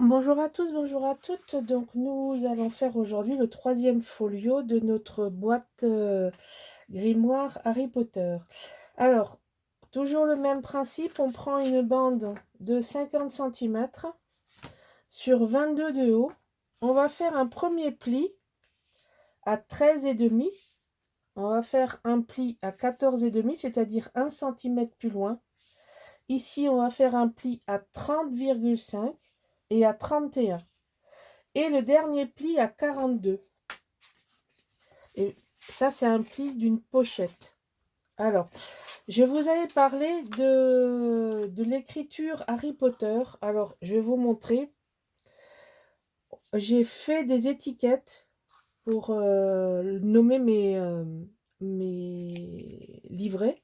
Bonjour à tous, bonjour à toutes. Donc nous allons faire aujourd'hui le troisième folio de notre boîte grimoire Harry Potter. Alors, toujours le même principe, on prend une bande de 50 centimètres sur 22 de haut. On va faire un premier pli à 13,5. On va faire un pli à 14,5, c'est-à-dire 1 centimètre plus loin. Ici, on va faire un pli à 30,5 et à 31. Et le dernier pli à 42. Et ça, c'est un pli d'une pochette. Alors, je vous avais parlé de l'écriture Harry Potter. Alors, je vais vous montrer. J'ai fait des étiquettes pour nommer mes livrets.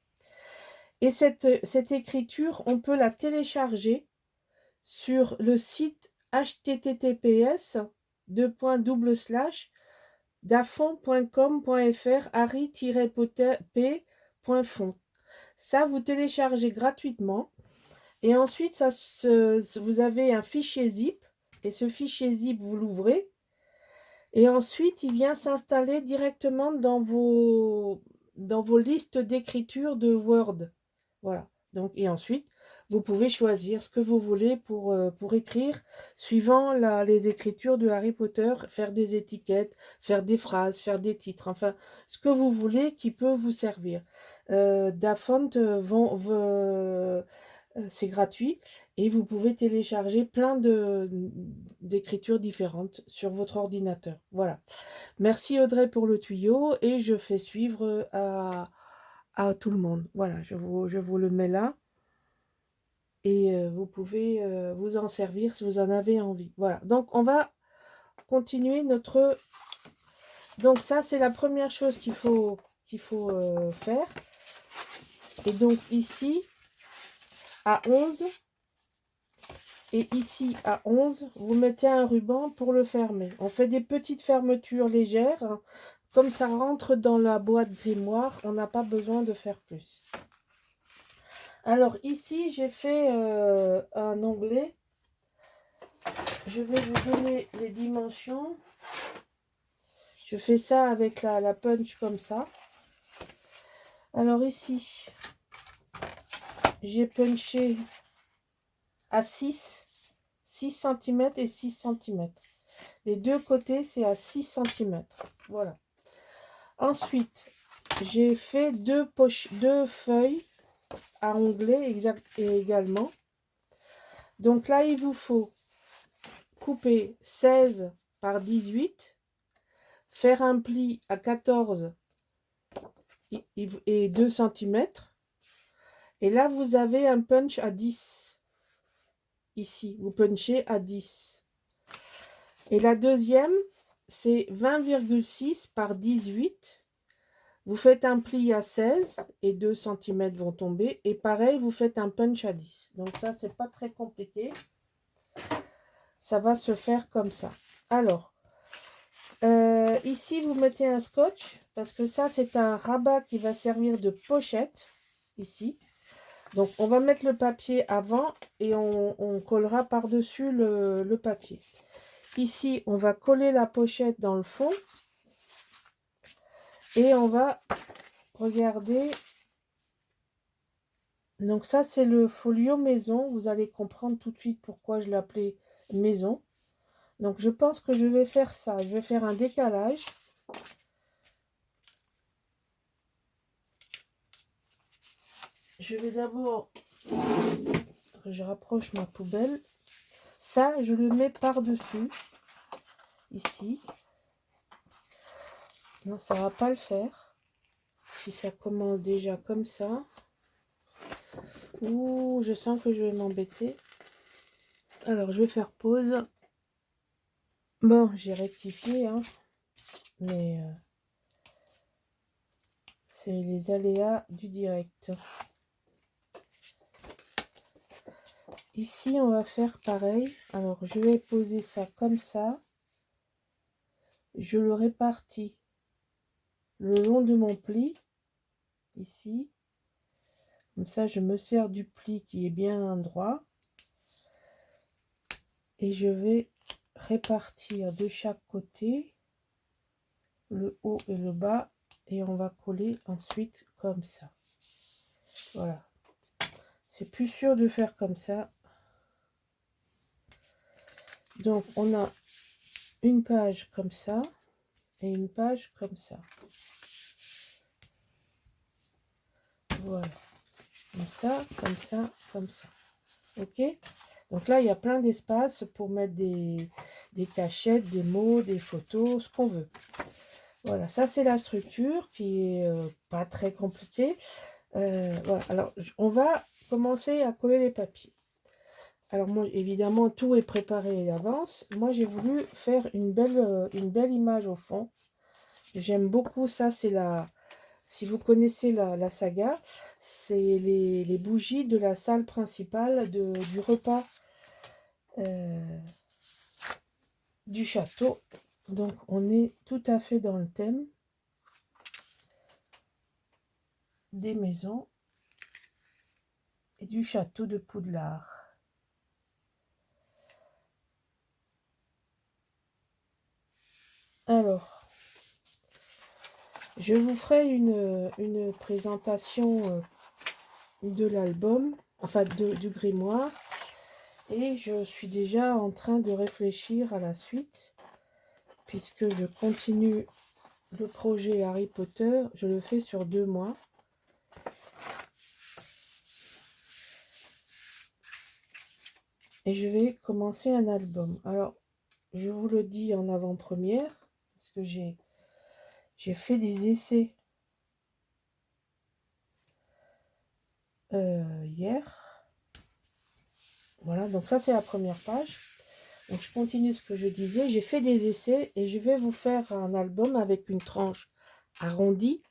Et cette écriture, on peut la télécharger sur le site https://dafont.com.fr harry-potter.p.font. Ça, vous téléchargez gratuitement. Et ensuite, vous avez un fichier zip. Et ce fichier zip, vous l'ouvrez. Et ensuite, il vient s'installer directement dans vos listes d'écriture de Word. Voilà. Donc, et ensuite, vous pouvez choisir ce que vous voulez pour écrire, suivant les écritures de Harry Potter, faire des étiquettes, faire des phrases, faire des titres, enfin, ce que vous voulez qui peut vous servir. Dafont c'est gratuit et vous pouvez télécharger plein d'écritures différentes sur votre ordinateur. Voilà. Merci Audrey pour le tuyau et je fais suivre à tout le monde. Voilà, je vous le mets là et vous pouvez vous en servir si vous en avez envie. Voilà, donc on va continuer notre... Donc ça, c'est la première chose qu'il faut faire. Et donc ici, à 11, et ici à 11, vous mettez un ruban pour le fermer. On fait des petites fermetures légères. Hein. Comme ça rentre dans la boîte grimoire, on n'a pas besoin de faire plus. Alors ici, j'ai fait un onglet. Je vais vous donner les dimensions. Je fais ça avec la punch comme ça. Alors ici, j'ai punché à 6 cm et 6 cm. Les deux côtés, c'est à 6 cm. Voilà. Ensuite, j'ai fait deux feuilles à onglet également. Donc là, il vous faut couper 16 par 18, faire un pli à 14 et 2 cm. Et là, vous avez un punch à 10. Ici, vous punchez à 10. Et la deuxième, c'est 20,6 par 18. Vous faites un pli à 16 et 2 cm vont tomber. Et pareil, vous faites un punch à 10. Donc ça, c'est pas très compliqué. Ça va se faire comme ça. Alors, ici, vous mettez un scotch. Parce que ça, c'est un rabat qui va servir de pochette. Ici. Donc, on va mettre le papier avant et on collera par-dessus le papier. Ici, on va coller la pochette dans le fond. Et on va regarder. Donc ça, c'est le folio maison. Vous allez comprendre tout de suite pourquoi je l'appelais maison. Donc, je pense que je vais faire ça. Je vais faire un décalage. Je vais d'abord... Je rapproche ma poubelle. Ça, je le mets par-dessus. Ici. Non, ça va pas le faire. Si ça commence déjà comme ça. Ouh, je sens que je vais m'embêter. Alors, je vais faire pause. Bon, j'ai rectifié, hein. Mais c'est les aléas du direct. Ici, on va faire pareil. Alors, je vais poser ça comme ça. Je le répartis le long de mon pli. Ici. Comme ça, je me sers du pli qui est bien droit. Et je vais répartir de chaque côté le haut et le bas. Et on va coller ensuite comme ça. Voilà. C'est plus sûr de faire comme ça. Donc, on a une page comme ça et une page comme ça. Voilà. Comme ça, comme ça, comme ça. Ok? Donc là, il y a plein d'espace pour mettre des cachettes, des mots, des photos, ce qu'on veut. Voilà, ça c'est la structure qui est pas très compliquée. Voilà, alors on va commencer à coller les papiers. Alors moi, évidemment, tout est préparé d'avance. Moi, j'ai voulu faire une belle image au fond. J'aime beaucoup ça, c'est la... Si vous connaissez la saga, c'est les bougies de la salle principale du repas du château. Donc, on est tout à fait dans le thème des maisons et du château de Poudlard. Alors, je vous ferai une présentation de l'album, enfin du grimoire, et je suis déjà en train de réfléchir à la suite, puisque je continue le projet Harry Potter, je le fais sur 2 mois. Et je vais commencer un album. Alors, je vous le dis en avant-première, parce que j'ai fait des essais hier. Voilà, donc ça c'est la première page. Donc je continue ce que je disais. J'ai fait des essais et je vais vous faire un album avec une tranche arrondie,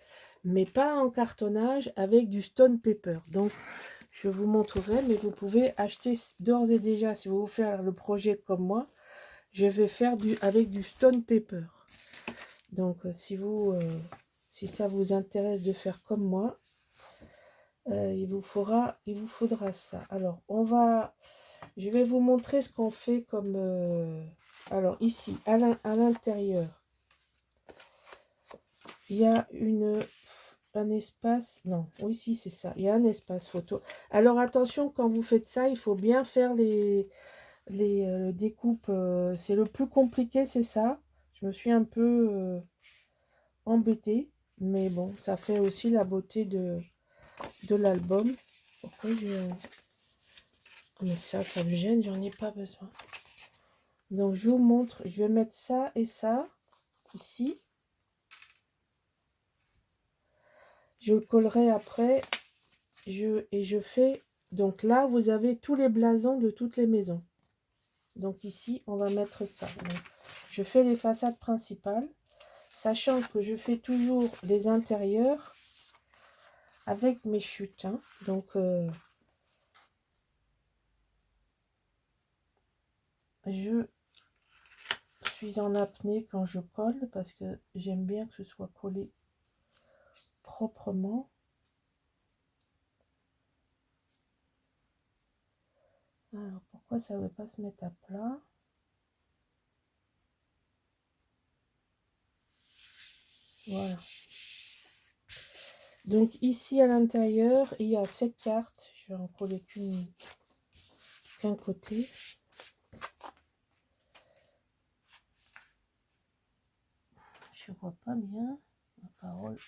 mais pas en cartonnage, avec du stone paper. Donc je vous montrerai, mais vous pouvez acheter d'ores et déjà, si vous voulez faire le projet comme moi, je vais faire avec du stone paper. Donc si ça vous intéresse de faire comme moi, il vous faudra ça. Alors je vais vous montrer ce qu'on fait comme alors ici à l'intérieur il y a un espace, non, oui, si c'est ça, il y a un espace photo. Alors attention, quand vous faites ça, il faut bien faire les découpes, c'est le plus compliqué, c'est ça. Je me suis un peu embêtée, mais bon, ça fait aussi la beauté de l'album. Pourquoi j'ai... Mais ça me gêne, j'en ai pas besoin. Donc je vous montre, je vais mettre ça et ça ici. Je le collerai après. Je fais... Donc là, vous avez tous les blasons de toutes les maisons. Donc ici, on va mettre ça. Donc, je fais les façades principales, sachant que je fais toujours les intérieurs avec mes chutes. Hein. Donc, je suis en apnée quand je colle parce que j'aime bien que ce soit collé proprement. Alors, pourquoi ça ne veut pas se mettre à plat? Voilà. Donc ici à l'intérieur, il y a 7 cartes. Je vais en coller qu'un côté. Je vois pas bien ma parole.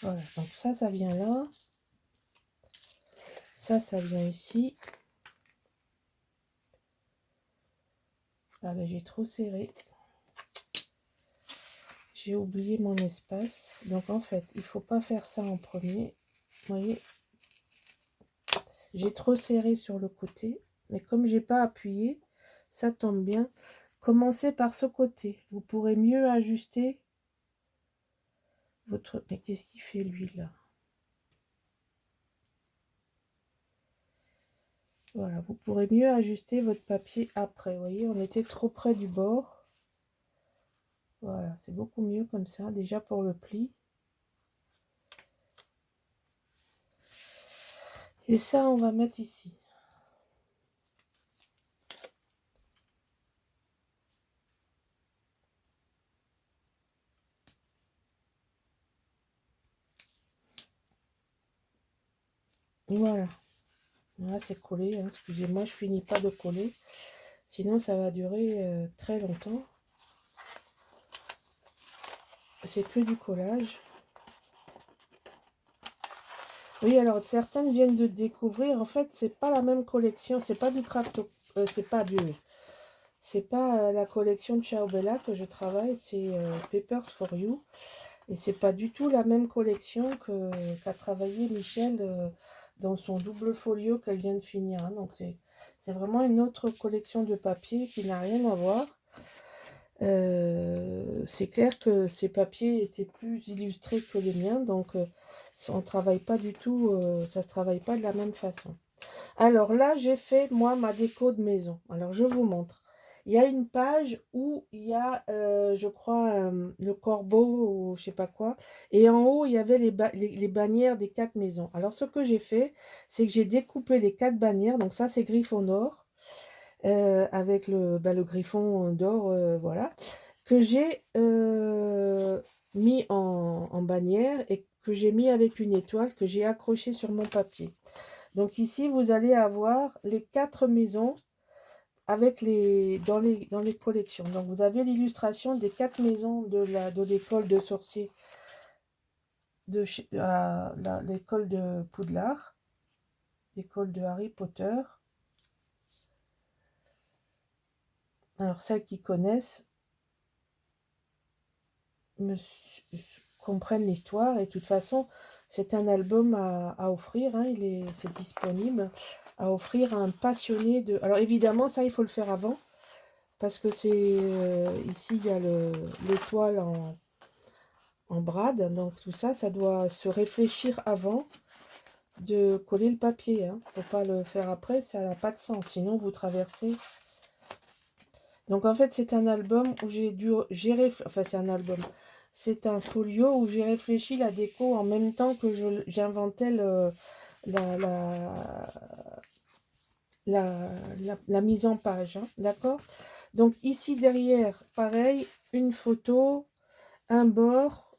Voilà, donc ça vient là. Ça vient ici. Ah ben j'ai trop serré. J'ai oublié mon espace. Donc en fait, il faut pas faire ça en premier. Vous voyez, j'ai trop serré sur le côté. Mais comme j'ai pas appuyé, ça tombe bien. Commencez par ce côté. Vous pourrez mieux ajuster votre... Mais qu'est-ce qu'il fait lui là? Voilà, vous pourrez mieux ajuster votre papier après. Vous voyez, on était trop près du bord. Voilà, c'est beaucoup mieux comme ça, déjà pour le pli. Et ça, on va mettre ici. Voilà. Là, c'est collé, hein. Excusez-moi, je finis pas de coller. Sinon, ça va durer très longtemps. C'est que du collage. Oui, alors certaines viennent de découvrir. En fait, c'est pas la même collection. C'est pas du craft. C'est pas la collection de Ciao Bella que je travaille. C'est Papers for You. Et c'est pas du tout la même collection qu'a travaillé Michel dans son double folio qu'elle vient de finir, hein. Donc c'est vraiment une autre collection de papier qui n'a rien à voir. C'est clair que ces papiers étaient plus illustrés que les miens, donc on travaille pas du tout, ça se travaille pas de la même façon. Alors là, j'ai fait moi ma déco de maison. Alors je vous montre. Il y a une page où il y a, je crois, le corbeau ou je sais pas quoi. Et en haut, il y avait les bannières des 4 maisons. Alors ce que j'ai fait, c'est que j'ai découpé les 4 bannières. Donc ça, c'est Gryffondor avec le griffon d'or, voilà, que j'ai mis en bannière et que j'ai mis avec une étoile que j'ai accrochée sur mon papier. Donc ici, vous allez avoir les 4 maisons avec dans les collections. Donc vous avez l'illustration des 4 maisons de l'école de sorciers, l'école de Poudlard, l'école de Harry Potter. Alors celles qui connaissent comprennent l'histoire et de toute façon c'est un album à offrir, hein, c'est disponible à offrir à un passionné de... Alors évidemment ça il faut le faire avant parce que c'est ici il y a l'étoile en brade, donc tout ça, ça doit se réfléchir avant de coller le papier, hein. Faut pas le faire après, ça n'a pas de sens, sinon vous traversez. Donc en fait c'est un album où j'ai dû gérer, enfin c'est un album, c'est un folio où j'ai réfléchi la déco en même temps que j'inventais la, la, la mise en page, hein, d'accord? Donc ici derrière, pareil, une photo, un bord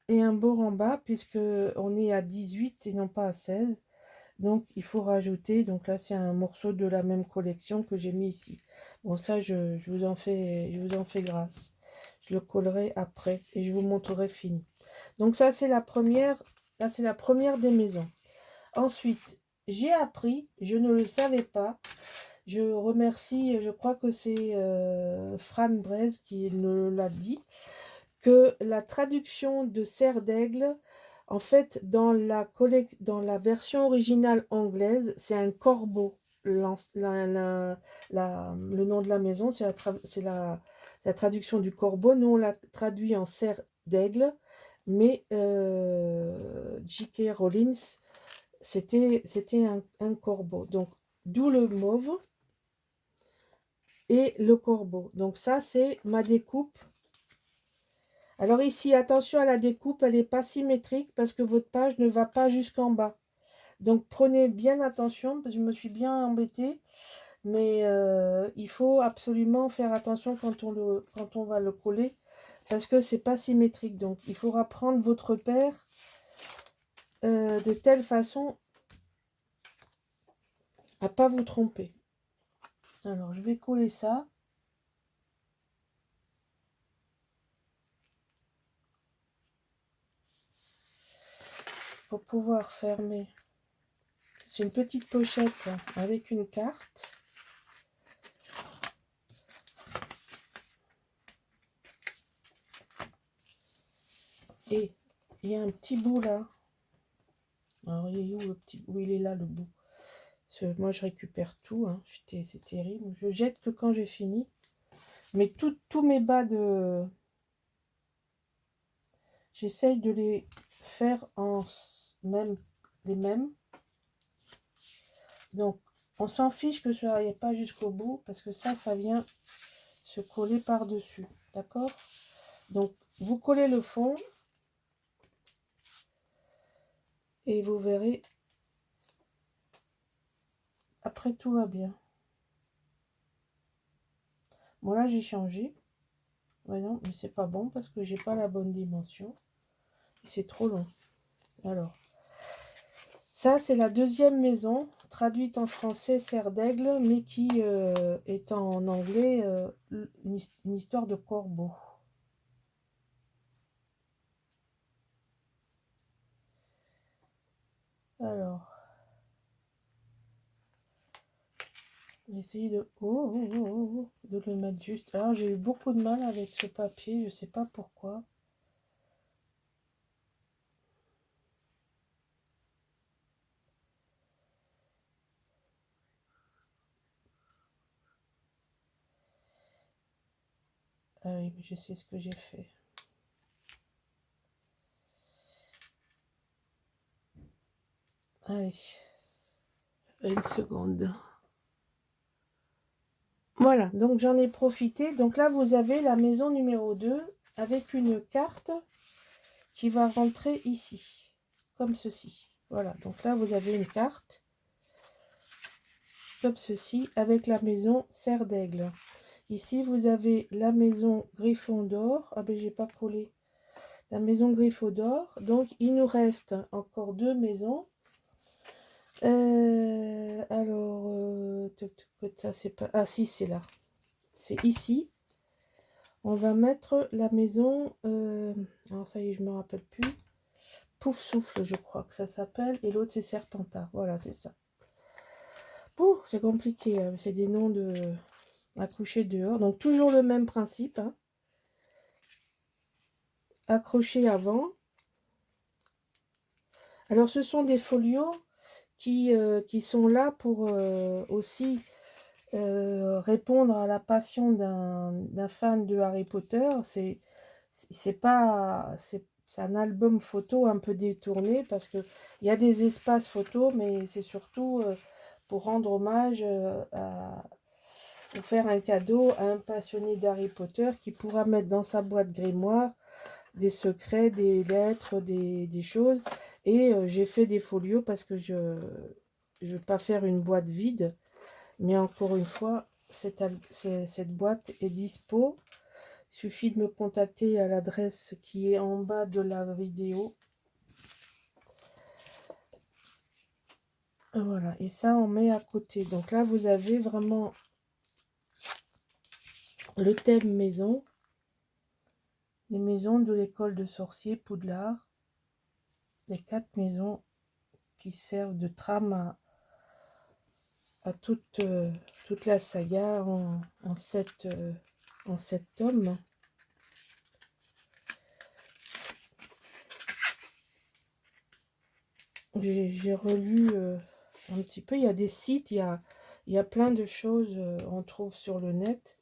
et un bord en bas, puisque on est à 18 et non pas à 16. Donc il faut rajouter, donc là c'est un morceau de la même collection que j'ai mis ici. Bon ça je vous en fais grâce. Je le collerai après et je vous montrerai fini. Donc ça c'est la première, là c'est la première des maisons. Ensuite, j'ai appris, je ne le savais pas, je remercie, je crois que c'est Fran Braise qui me l'a dit, que la traduction de Serre d'Aigle, en fait, dans la version originale anglaise, c'est un corbeau. Le nom de la maison, c'est la traduction du corbeau. Nous, on l'a traduit en Serre d'Aigle, mais J.K. Rowling, c'était un corbeau. Donc, d'où le mauve et le corbeau. Donc ça, c'est ma découpe. Alors ici, attention à la découpe, elle n'est pas symétrique parce que votre page ne va pas jusqu'en bas. Donc prenez bien attention, parce que je me suis bien embêtée, mais il faut absolument faire attention quand on va le coller, parce que c'est pas symétrique. Donc il faudra prendre votre paire de telle façon à pas vous tromper. Alors je vais coller ça. Pour pouvoir fermer. C'est une petite pochette avec une carte. Et il y a un petit bout là. Alors il est où le petit bout? Il est là le bout. Parce que moi je récupère tout, hein. C'est terrible. Je jette que quand j'ai fini. Mais tous mes bas de... J'essaye de les faire en même les mêmes. Donc on s'en fiche que ça n'aille pas jusqu'au bout. Parce que ça vient se coller par-dessus. D'accord? Donc vous collez le fond. Et vous verrez, après tout va bien. Bon là j'ai changé. Ouais, non, mais c'est pas bon parce que j'ai pas la bonne dimension. C'est trop long. Alors, Ça, c'est la deuxième maison, traduite en français Serre d'Aigle, mais qui est en anglais une histoire de corbeau. Alors, j'ai essayé de le mettre juste. Alors, j'ai eu beaucoup de mal avec ce papier, je ne sais pas pourquoi. Ah oui, mais je sais ce que j'ai fait. Allez, une seconde. Voilà, donc j'en ai profité. Donc là, vous avez la maison numéro 2 avec une carte qui va rentrer ici, comme ceci. Voilà, donc là, vous avez une carte, comme ceci, avec la maison Serre d'Aigle. Ici, vous avez la maison Gryffondor. Ah ben, j'ai pas collé. La maison Gryffondor. Donc, il nous reste encore 2 maisons. Alors, ça, c'est pas... Ah si, c'est là. C'est ici. On va mettre la maison... alors, ça y est, je me rappelle plus. Pouf Souffle, je crois que ça s'appelle. Et l'autre, c'est Serpentard. Voilà, c'est ça. Ouh, c'est compliqué. C'est des noms de... accrochés dehors. Donc, toujours le même principe. Hein. Accroché avant. Alors, ce sont des folios qui sont là pour aussi répondre à la passion d'un fan de Harry Potter. C'est pas... C'est un album photo un peu détourné parce qu'il y a des espaces photos, mais c'est surtout pour rendre hommage ou faire un cadeau à un passionné d'Harry Potter qui pourra mettre dans sa boîte grimoire des secrets, des lettres, des choses. Et j'ai fait des folios parce que je ne veux pas faire une boîte vide. Mais encore une fois, cette boîte est dispo. Il suffit de me contacter à l'adresse qui est en bas de la vidéo. Voilà, et ça on met à côté. Donc là, vous avez vraiment le thème maison. Les maisons de l'école de sorciers Poudlard. Les 4 maisons qui servent de trame à toute la saga en 7 tomes. J'ai relu un petit peu. Il y a des sites, il y a plein de choses on trouve sur le net.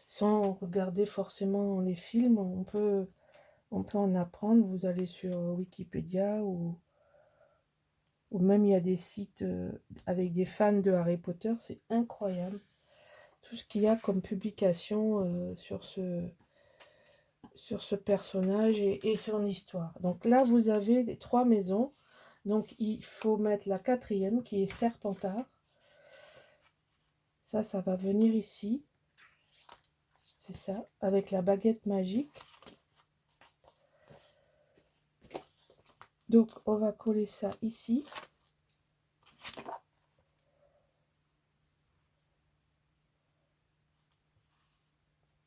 Sans regarder forcément les films, on peut en apprendre. Vous allez sur Wikipédia ou même il y a des sites avec des fans de Harry Potter. C'est incroyable. Tout ce qu'il y a comme publication sur ce personnage et son histoire. Donc là, vous avez les 3 maisons. Donc il faut mettre la 4e qui est Serpentard. Ça va venir ici. C'est ça, avec la baguette magique. Donc on va coller ça ici.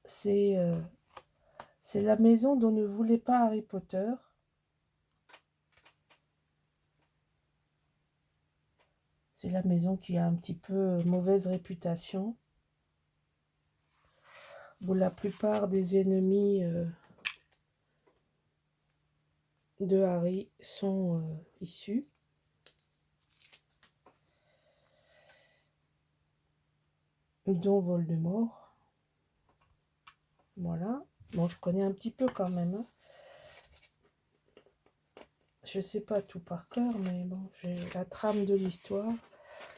C'est la maison dont ne voulait pas Harry Potter. C'est la maison qui a un petit peu mauvaise réputation. Où la plupart des ennemis de Harry sont issus. Dont Voldemort. Voilà. Bon, je connais un petit peu quand même. Hein. Je sais pas tout par cœur, mais bon, j'ai la trame de l'histoire.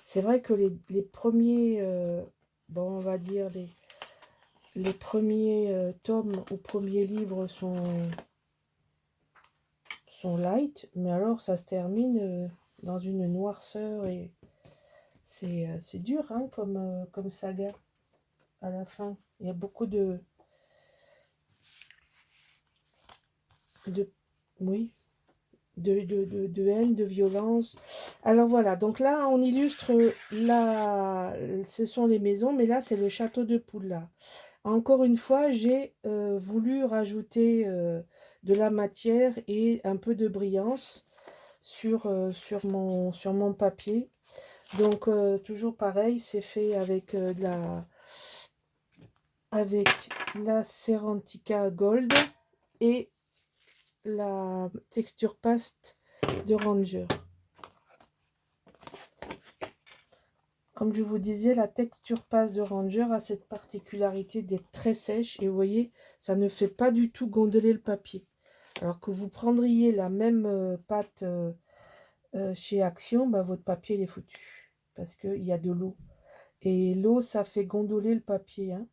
C'est vrai que les premiers, bon, on va dire les premiers tomes ou premiers livres sont light, mais alors ça se termine dans une noirceur et c'est dur hein, comme saga à la fin. Il y a beaucoup oui, de haine, de violence. Alors voilà, donc là, on illustre ce sont les maisons, mais là, c'est le château de Poudlard. Encore une fois, j'ai voulu rajouter de la matière et un peu de brillance sur mon papier. Donc, toujours pareil, c'est fait avec avec la Cerantica Gold et la texture paste de Ranger. Comme je vous disais, la texture paste de Ranger a cette particularité d'être très sèche. Et vous voyez, ça ne fait pas du tout gondoler le papier. Alors que vous prendriez la même pâte chez Action, bah, votre papier il est foutu. Parce qu'il y a de l'eau. Et l'eau, ça fait gondoler le papier. Hein.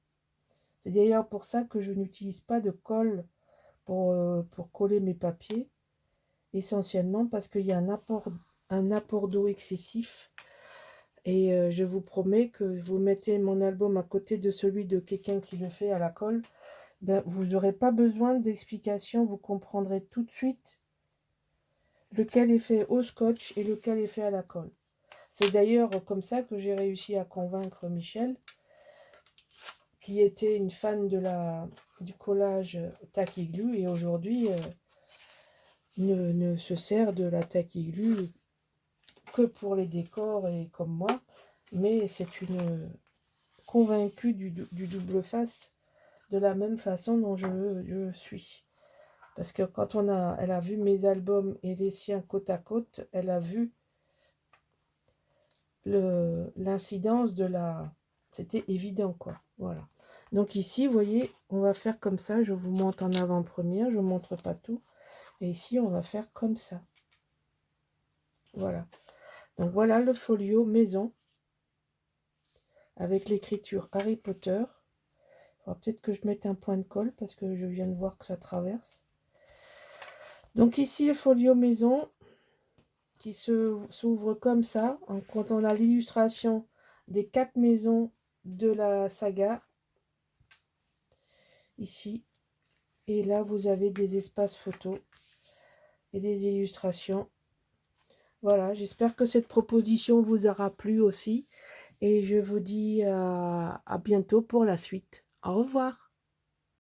C'est d'ailleurs pour ça que je n'utilise pas de colle pour coller mes papiers. Essentiellement parce qu'il y a un apport d'eau excessif. Et je vous promets que vous mettez mon album à côté de celui de quelqu'un qui le fait à la colle. Ben, vous n'aurez pas besoin d'explication. Vous comprendrez tout de suite lequel est fait au scotch et lequel est fait à la colle. C'est d'ailleurs comme ça que j'ai réussi à convaincre Michel, qui était une fan du collage Tacky Glue et aujourd'hui ne se sert de la Tacky Glue que pour les décors et comme moi, mais c'est une convaincue du double face de la même façon dont je suis. Parce que quand elle a vu mes albums et les siens côte à côte, elle a vu l'incidence de la... C'était évident, quoi. Voilà. Donc ici, vous voyez, on va faire comme ça. Je vous montre en avant-première. Je ne montre pas tout. Et ici, on va faire comme ça. Voilà. Donc voilà le folio maison. Avec l'écriture Harry Potter. Il faudra peut-être que je mette un point de colle parce que je viens de voir que ça traverse. Donc ici, le folio maison qui s'ouvre comme ça. Quand on a l'illustration des 4 maisons de la saga. Ici. Et là, vous avez des espaces photos et des illustrations. Voilà, j'espère que cette proposition vous aura plu aussi. Et je vous dis à bientôt pour la suite. Au revoir.